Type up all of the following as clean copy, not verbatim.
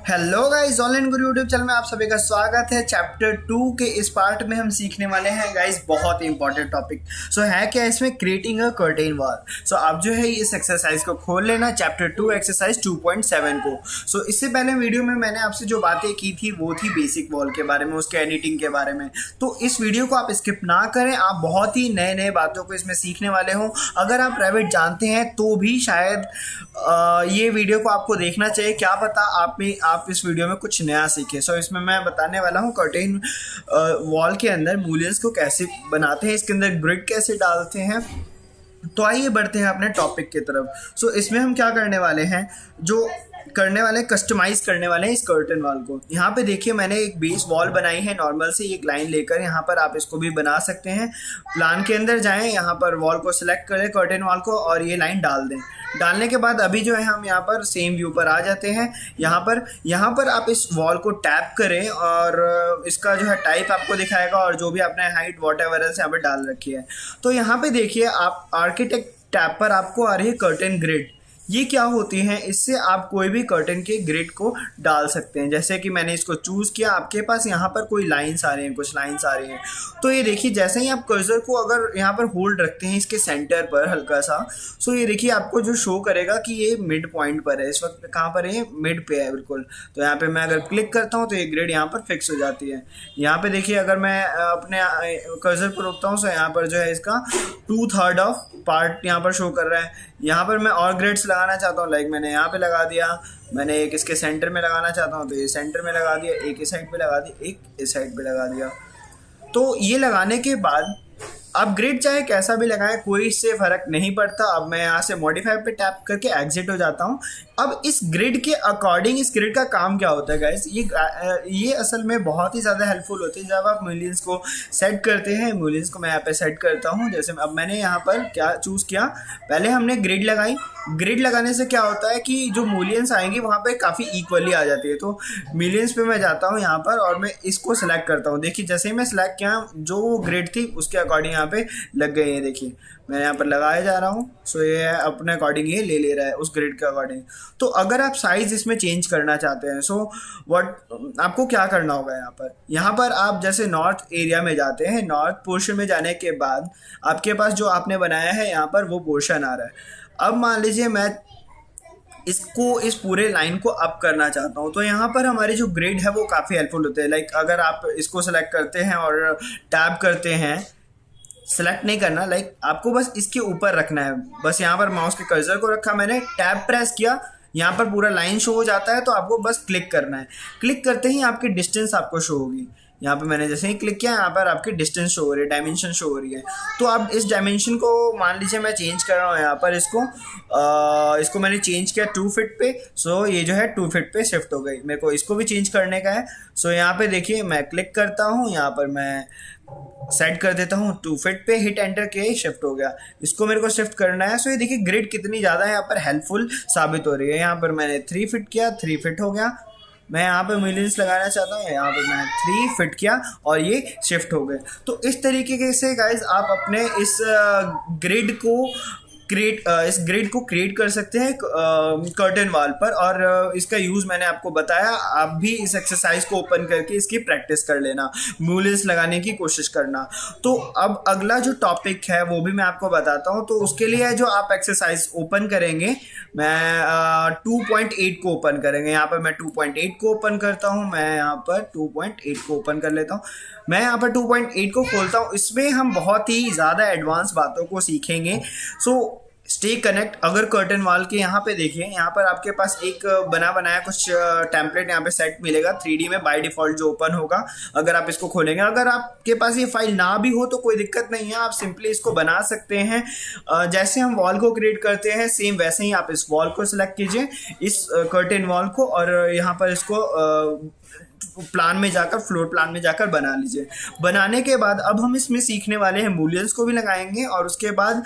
Hello guys, online गुरु YouTube channel में आप सभी का स्वागत है। चैप्टर 2 के इस पार्ट में हम सीखने वाले हैं गाइस बहुत ही इंपॉर्टेंट टॉपिक। सो है क्या इसमें, क्रिएटिंग अ कर्टेन वॉल। सो आप जो है इस एक्सरसाइज को खोल लेना, चैप्टर 2 एक्सरसाइज 2.7 को। सो इससे पहले वीडियो में मैंने आपसे जो बातें की थी वो थी बेसिक वॉल के बारे में, उसके एडिटिंग के बारे में। तो इस वीडियो को आप स्किप ना करें, आप बहुत ही नए नए बातों को इसमें सीखने वाले हो। अगर आप रेविट जानते हैं तो भी शायद ये वीडियो को आपको देखना चाहिए, क्या पता आप इस वीडियो में कुछ नया सीखें। सो इसमें मैं बताने वाला हूँ कर्टेन वॉल के अंदर मूलियंस को कैसे बनाते हैं, इसके अंदर ग्रिड कैसे डालते हैं। तो आइए बढ़ते हैं अपने टॉपिक की तरफ। सो इसमें हम क्या करने वाले हैं, जो करने वाले कस्टमाइज करने वाले हैं इस कर्टन वॉल को। यहाँ पे देखिए मैंने एक बेस वॉल बनाई है नॉर्मल से एक लाइन लेकर। यहाँ पर आप इसको भी बना सकते हैं। प्लान के अंदर जाएं, यहाँ पर वॉल को सिलेक्ट करें कर्टन वॉल को और ये लाइन डाल दें। डालने के बाद अभी जो है हम यहाँ पर सेम व्यू पर आ जाते हैं। यहाँ पर आप इस वॉल को टैप करें और इसका जो है टाइप आपको दिखाएगा और जो भी आपने हाइट वॉटएवर यहाँ पर डाल रखी है। तो यहाँ पे देखिए आप आर्किटेक्ट टैब पर आपको आ रही है कर्टन ग्रिड। ये क्या होती हैं, इससे आप कोई भी कर्टन के ग्रिड को डाल सकते हैं। जैसे कि मैंने इसको चूज़ किया, आपके पास यहाँ पर कोई लाइंस आ रही हैं, कुछ लाइंस आ रही हैं। तो ये देखिए जैसे ही आप कर्सर को अगर यहाँ पर होल्ड रखते हैं इसके सेंटर पर हल्का सा, सो ये देखिए आपको जो शो करेगा कि ये मिड पॉइंट पर है। इस वक्त कहाँ पर है, मिड पे है बिल्कुल। तो यहाँ पे मैं अगर क्लिक करता हूँ तो ये ग्रिड यहाँ पर फिक्स हो जाती है। यहाँ पे देखिए अगर मैं अपने कर्सर पर रोकता हूँ तो यहाँ पर जो है इसका 2/3 ऑफ पार्ट यहाँ पर शो कर रहा है। यहाँ पर मैं और ग्रिड्स लगाना चाहता हूँ, लाइक मैंने यहाँ पे लगा दिया, मैंने एक इसके सेंटर में लगाना चाहता हूँ तो ये सेंटर में लगा दिया, एक इस साइड पे लगा दिया, एक इस साइड पे लगा दिया। तो ये लगाने के बाद आप ग्रिड चाहे कैसा भी लगाएं, कोई इससे फ़र्क नहीं पड़ता। अब मैं यहाँ से मॉडिफाई पे टैप करके एग्जिट हो जाता हूँ। अब इस ग्रिड के अकॉर्डिंग इस ग्रिड का काम क्या होता है गाइस, ये असल में बहुत ही ज़्यादा हेल्पफुल होती है जब आप मूलियंस को सेट करते हैं। मूलियंस को मैं यहाँ पे सेट करता हूँ। जैसे अब मैंने यहाँ पर क्या चूज़ किया, पहले हमने ग्रिड लगाई। ग्रिड लगाने से क्या होता है कि जो मूलियंस आएंगी वहाँ पे काफ़ी इक्वली आ जाती है। तो मिलियंस पे मैं जाता हूँ यहाँ पर और मैं इसको सिलेक्ट करता हूँ। देखिए जैसे ही मैं सिलेक्ट किया, जो ग्रिड थी उसके अकॉर्डिंग यहाँ पे लग गई है। देखिए मैं यहाँ पर लगाया जा रहा हूँ। सो ये अपने अकॉर्डिंग ये ले रहा है उस ग्रिड के अकॉर्डिंग। तो अगर आप साइज़ इसमें चेंज करना चाहते हैं, सो आपको क्या करना होगा, यहाँ पर आप जैसे नॉर्थ एरिया में जाते हैं। नॉर्थ पोर्शन में जाने के बाद आपके पास जो आपने बनाया है यहाँ पर वो पोर्शन आ रहा है। अब मान लीजिए मैं इस पूरे लाइन को अप करना चाहता हूँ, तो यहाँ पर हमारी जो ग्रिड है वो काफ़ी हेल्पफुल होते हैं। लाइक अगर आप इसको सेलेक्ट करते हैं और टैब करते हैं, सेलेक्ट नहीं करना, लाइक आपको बस इसके ऊपर रखना है। बस यहाँ पर माउस के कर्सर को रखा मैंने, टैब प्रेस किया, यहाँ पर पूरा लाइन शो हो जाता है। तो आपको बस क्लिक करना है। क्लिक करते ही आपकी डिस्टेंस आपको शो होगी। यहाँ पे मैंने जैसे ही क्लिक किया, यहाँ पर आपकी डिस्टेंस शो हो रही है, डायमेंशन शो हो रही है। तो अब इस डायमेंशन को मान लीजिए मैं चेंज कर रहा हूँ। यहाँ पर इसको मैंने चेंज किया 2 फीट पे। सो ये जो है 2 फीट पे शिफ्ट हो गई। मेरे को इसको भी चेंज करने का है। सो यहाँ पे देखिए मैं क्लिक करता हूँ, यहाँ पर मैं सेट कर देता हूँ 2 फीट पे, हिट एंटर के शिफ्ट हो गया। इसको मेरे को शिफ्ट करना है। सो ये देखिए ग्रिड कितनी ज़्यादा यहाँ पर हेल्पफुल साबित हो रही है। यहाँ पर मैंने 3 फीट किया, 3 फीट हो गया। मैं यहाँ पे मिलियंस लगाना चाहता हूँ, यहाँ पे मैं 3 फिट किया और ये शिफ्ट हो गए। तो इस तरीके से गाइज आप अपने इस ग्रिड को क्रिएट कर सकते हैं कर्टन वॉल पर। और इसका यूज़ मैंने आपको बताया। आप भी इस एक्सरसाइज को ओपन करके इसकी प्रैक्टिस कर लेना, मूलियंस लगाने की कोशिश करना। तो अब अगला जो टॉपिक है वो भी मैं आपको बताता हूँ। तो उसके लिए जो आप एक्सरसाइज ओपन करेंगे, मैं 2.8 को ओपन करेंगे। यहाँ पर मैं 2.8 को ओपन करता हूँ। मैं यहाँ पर 2.8 को ओपन कर लेता हूँ। मैं यहाँ पर 2.8 को खोलता हूँ। इसमें हम बहुत ही ज़्यादा एडवांस बातों को सीखेंगे। So stay connect. अगर कर्टन वॉल के यहाँ पे देखिए, यहाँ पर आपके पास एक बनाया कुछ टेम्पलेट यहाँ पे सेट मिलेगा 3D में बाय डिफ़ॉल्ट जो ओपन होगा। अगर आप इसको खोलेंगे, अगर आपके पास ये फाइल ना भी हो तो कोई दिक्कत नहीं है, आप सिंपली इसको बना सकते हैं। जैसे हम वॉल को क्रिएट करते हैं सेम वैसे ही आप इस वॉल को सिलेक्ट कीजिए, इस कर्टन वॉल को, और यहाँ पर इसको प्लान में जाकर, फ्लोर प्लान में जाकर बना लीजिए। बनाने के बाद अब हम इसमें सीखने वाले हैं, मूलियंस को भी लगाएंगे और उसके बाद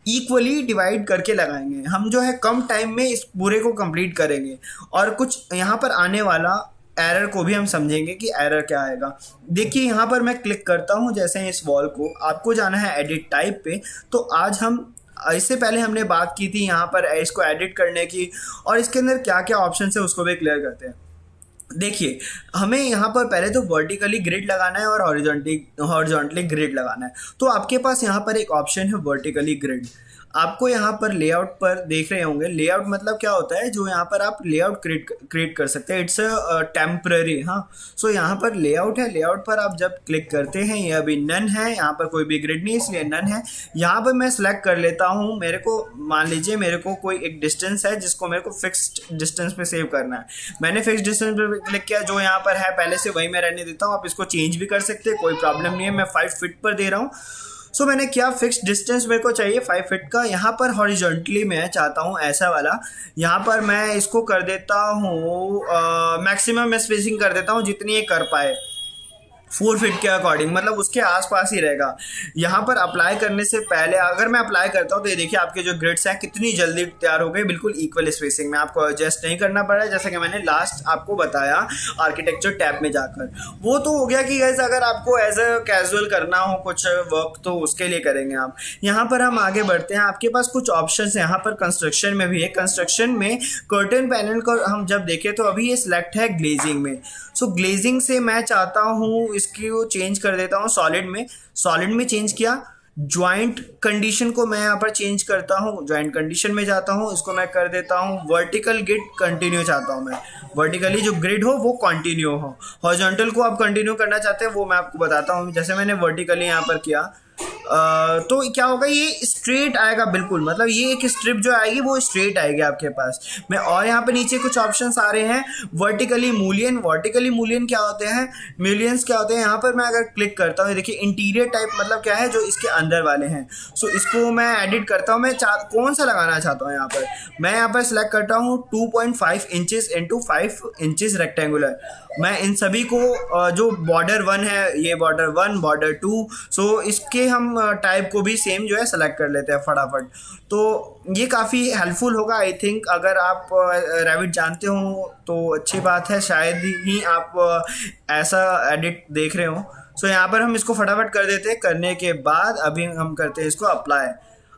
इक्वली डिवाइड करके लगाएंगे। हम जो है कम टाइम में इस पूरे को कंप्लीट करेंगे। और कुछ यहाँ पर आने वाला एरर को भी हम समझेंगे कि एरर क्या आएगा। देखिए यहाँ पर मैं क्लिक करता हूँ जैसे इस वॉल को, आपको जाना है एडिट टाइप पे। तो आज हम, इससे पहले हमने बात की थी यहाँ पर इसको एडिट करने की, और इसके अंदर क्या क्या ऑप्शन है उसको भी क्लियर करते हैं। देखिए हमें यहाँ पर पहले तो वर्टिकली ग्रिड लगाना है और हॉरिजॉन्टली ग्रिड लगाना है। तो आपके पास यहाँ पर एक ऑप्शन है वर्टिकली ग्रिड। आपको यहाँ पर लेआउट पर देख रहे होंगे, लेआउट मतलब क्या होता है, जो यहाँ पर आप लेआउट क्रिएट कर सकते हैं, इट्स टेम्पररी। हाँ, सो यहाँ पर लेआउट है, लेआउट पर आप जब क्लिक करते हैं, ये अभी नन है, यहाँ पर कोई भी ग्रिड नहीं इसलिए नन है। यहाँ पर मैं सिलेक्ट कर लेता हूँ, मेरे को मान लीजिए मेरे को कोई एक डिस्टेंस है जिसको मेरे को फिक्स्ड डिस्टेंस पे सेव करना है। मैंने फिक्स्ड डिस्टेंस पे क्लिक किया, जो यहाँ पर है पहले से वही मैं रहने देता हूँ। आप इसको चेंज भी कर सकते हैं, कोई प्रॉब्लम नहीं है। मैं 5 फीट पर दे रहा हूँ। सो मैंने क्या, फिक्स डिस्टेंस मेरे को चाहिए 5 फीट का। यहाँ पर हॉरिजॉन्टली मैं चाहता हूँ ऐसा वाला, यहाँ पर मैं इसको कर देता हूँ मैक्सिमम स्पेसिंग कर देता हूँ जितनी ये कर पाए, 4 फीट के अकॉर्डिंग, मतलब उसके आसपास ही रहेगा। यहाँ पर अप्लाई करने से पहले अगर मैं अप्लाई करता हूँ तो ये देखिए आपके जो ग्रिड्स हैं कितनी जल्दी तैयार हो गए, बिल्कुल इक्वल स्पेसिंग में। आपको एडजस्ट नहीं करना पड़ा, जैसा कि मैंने लास्ट आपको बताया आर्किटेक्चर टैब में जाकर। वो तो हो गया कि गाइस अगर आपको एज अ कैजुअल करना हो कुछ वर्क तो उसके लिए करेंगे आप। यहाँ पर हम आगे बढ़ते हैं, आपके पास कुछ ऑप्शन है यहाँ पर कंस्ट्रक्शन में भी है। कंस्ट्रक्शन में कर्टन पैनल को हम जब देखें तो अभी ये सिलेक्ट है ग्लेजिंग में। सो ग्लेजिंग से मैं चाहता हूँ इसकी वो चेंज कर देता हूँ सॉलिड में। सॉलिड में चेंज किया, ज्वाइंट कंडीशन को मैं यहाँ पर चेंज करता हूँ, ज्वाइंट कंडीशन में जाता हूँ, इसको मैं कर देता हूँ वर्टिकल ग्रिड कंटिन्यू चाहता हूँ मैं। वर्टिकली जो ग्रिड हो वो कंटिन्यू हो, हॉरिजॉन्टल को आप कंटिन्यू करना चाहते हैं वो मैं आपको बताता हूँ। जैसे मैंने वर्टिकली यहाँ पर किया तो क्या होगा, ये स्ट्रेट आएगा बिल्कुल, मतलब ये एक स्ट्रिप जो आएगी वो स्ट्रेट आएगी आपके पास में। और यहाँ पे नीचे कुछ ऑप्शंस आ रहे हैं वर्टिकली मूलियन। वर्टिकली मूलियन क्या होते हैं, मूलियंस क्या होते हैं, यहाँ पर मैं अगर क्लिक करता हूँ, देखिए इंटीरियर टाइप मतलब क्या है, जो इसके अंदर वाले हैं। सो इसको मैं एडिट करता हूँ, मैं कौन सा लगाना चाहता हूँ। यहाँ पर मैं यहाँ पर सिलेक्ट करता हूँ 2.5 इंचेस इंटू 5 इंचेस रेक्टेंगुलर। मैं इन सभी को जो बॉर्डर 1 है, ये बॉर्डर 1 बॉर्डर 2, सो इसके हम टाइप को भी सेम जो है सेलेक्ट कर लेते हैं फटाफट। तो ये काफ़ी हेल्पफुल होगा आई थिंक। अगर आप रेविट जानते हो तो अच्छी बात है, शायद ही आप ऐसा एडिट देख रहे हो। सो यहाँ पर हम इसको फटाफट कर देते हैं। करने के बाद अभी हम करते हैं इसको अप्लाई।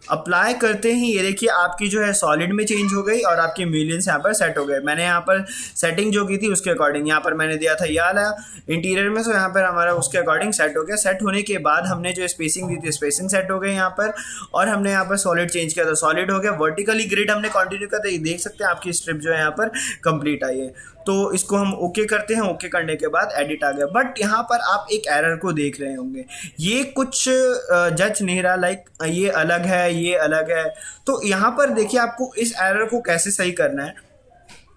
अप्लाई करते ही ये देखिए आपकी जो है सॉलिड में चेंज हो गई और आपके मिलियंस यहाँ पर सेट हो गए। मैंने यहाँ पर सेटिंग जो की थी उसके अकॉर्डिंग यहाँ पर मैंने दिया था ये वाला इंटीरियर में, सो यहाँ पर हमारा उसके अकॉर्डिंग सेट हो गया। सेट होने के बाद हमने जो स्पेसिंग दी थी स्पेसिंग सेट हो गई यहाँ पर, और हमने यहाँ पर सॉलिड चेंज किया था, सॉलिड हो गया। वर्टिकली ग्रिड हमने कंटिन्यू किया था, ये देख सकते हैं आपकी स्ट्रिप जो है यहाँ पर कंप्लीट आई है। तो इसको हम ओके करते हैं, ओके करने के बाद एडिट आ गया। बट यहाँ पर आप एक एरर को देख रहे होंगे, ये कुछ जज नहीं रहा, लाइक ये अलग है ये अलग है। तो यहाँ पर देखिए आपको इस एरर को कैसे सही करना है।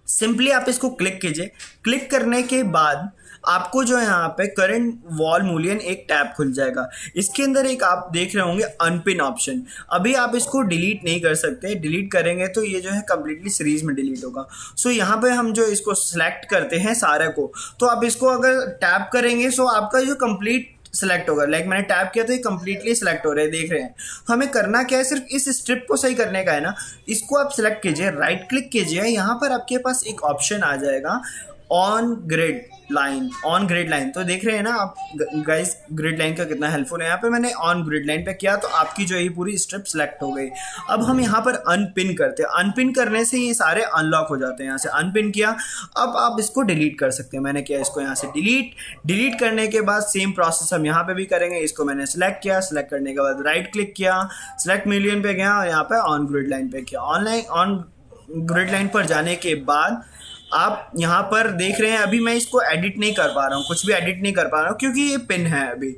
सिंपली आप इसको क्लिक कीजिए, क्लिक करने के बाद आपको जो यहाँ पे करंट वॉल मूलियन एक टैब खुल जाएगा। इसके अंदर एक आप देख रहे होंगे अनपिन ऑप्शन। अभी आप इसको डिलीट नहीं कर सकते, डिलीट करेंगे तो ये जो है कम्प्लीटली सीरीज में डिलीट होगा। सो यहाँ पे हम जो इसको सिलेक्ट करते हैं सारे को, तो आप इसको अगर टैप करेंगे सो आपका जो कंप्लीट सेलेक्ट होगा। लाइक मैंने टैप किया तो ये कंप्लीटली सेलेक्ट हो रहे हैं, देख रहे हैं। तो हमें करना क्या है, सिर्फ इस स्ट्रिप को सही करने का है ना। इसको आप सिलेक्ट कीजिए, राइट क्लिक कीजिए, यहाँ पर आपके पास एक ऑप्शन आ जाएगा on grid line, on grid line. तो देख रहे हैं ना आप गाइस ग्रिड लाइन का कितना हेल्पफुल है। यहाँ पे मैंने ऑन ग्रिड लाइन पे किया तो आपकी जो ये पूरी स्ट्रिप सेलेक्ट हो गई। अब हम यहाँ पर अनपिन करते हैं, अनपिन करने से ये सारे अनलॉक हो जाते हैं। यहाँ से अनपिन किया, अब आप इसको डिलीट कर सकते हैं। मैंने किया इसको यहाँ से डिलीट करने के बाद सेम प्रोसेस हम यहाँ पे भी करेंगे। इसको मैंने सेलेक्ट किया, सेलेक्ट करने के बाद राइट क्लिक किया, सेलेक्ट मिलियन पे गया और यहाँ पे ऑन ग्रिड लाइन पे किया। ऑन ग्रिड लाइन पर जाने के बाद आप यहाँ पर देख रहे हैं, अभी मैं इसको एडिट नहीं कर पा रहा हूँ, कुछ भी एडिट नहीं कर पा रहा हूँ क्योंकि ये पिन है अभी।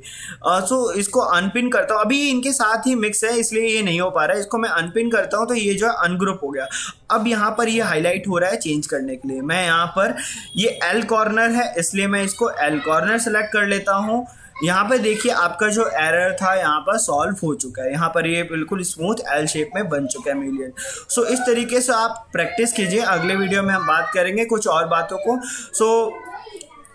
सो इसको अनपिन करता हूँ, अभी इनके साथ ही मिक्स है इसलिए ये नहीं हो पा रहा है। इसको मैं अनपिन करता हूँ तो ये जो है अनग्रुप हो गया। अब यहाँ पर ये हाईलाइट हो रहा है चेंज करने के लिए। मैं यहाँ पर ये एल कॉर्नर है इसलिए मैं इसको एल कॉर्नर सेलेक्ट कर लेता हूँ। यहाँ पे देखिए आपका जो एरर था यहाँ पर सॉल्व हो चुका है। यहाँ पर ये बिल्कुल स्मूथ एल शेप में बन चुका है मिलियन। सो इस तरीके से आप प्रैक्टिस कीजिए। अगले वीडियो में हम बात करेंगे कुछ और बातों को। सो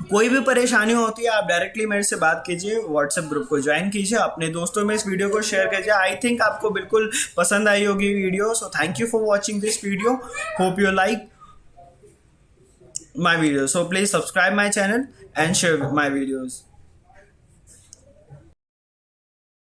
कोई भी परेशानी होती है आप डायरेक्टली मेरे से बात कीजिए, व्हाट्सएप ग्रुप को ज्वाइन कीजिए, अपने दोस्तों में इस वीडियो को शेयर कीजिए। आई थिंक आपको बिल्कुल पसंद आई होगी video. So thank you for watching this video, hope you like. my videos. So please subscribe my channel and share my videos.